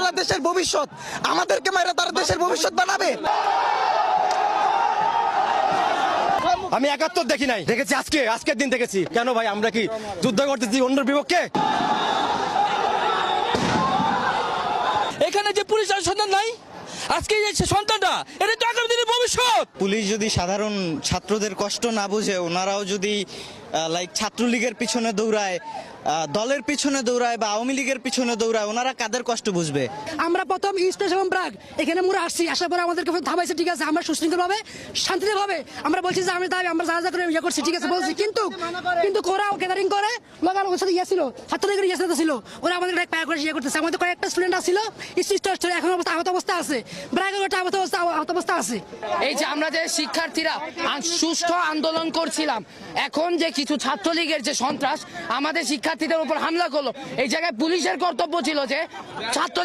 ছাত্ররা দেশের ভবিষ্যৎ, আমাদেরকে মাইরা তারা দেশের ভবিষ্যৎ বানাবে। আমি 71 দেখি নাই, দেখেছি আজকের দিন দেখেছি। কেন ভাই, আমরা কি যুদ্ধ করতেছি অন্যের বিপক্ষে? এখানে যে পুলিশ সন্তান নাই, আজকে যে সন্তানটা, এটা তো আগামী দিনের ভবিষ্যৎ। পুলিশ যদি সাধারণ ছাত্রদের কষ্ট না বুঝে, ওনারাও যদি ছাত্রলীগের পিছনে দৌড়ায়, দলের পিছনে দৌড়ায় বা আওয়ামী লীগের পিছনে দৌড়ায়, ওনারা কাদের কষ্ট বুঝবে? আমরা প্রথম ইস্ট এবং প্রাগ এখানে মোরা আসছি, আসার পরে আমাদেরকে থামাইছে, ঠিক আছে, আমরা সুশৃঙ্খলভাবে শান্তিভাবে আমরা বলছি যে আমরা যা করে ইয়ে করছি, ঠিক আছে বলছি, কিন্তু ওরা গ্যাদারিং করে লোকাল ওর সাথে ইয়ে ছিল, ছাত্রলীগের ইয়ে ছিল, ওরা আমাদের পায়ে করে ইয়ে করতেছে। আমাদের কয়েকটা স্টুডেন্ট আসছিল, এখন আহত অবস্থা আছে, ব্রাগের ওটা আহত অবস্থা আছে। এই যে আমরা যে শিক্ষার্থীরা সুষ্ঠু আন্দোলন করছিলাম, এখন যে কিছু ছাত্রলীগের যে সন্ত্রাস আমাদের শিক্ষার্থীদের উপর হামলা করলো, এই জায়গায় পুলিশের কর্তব্য ছিল যে ছাত্রলীগ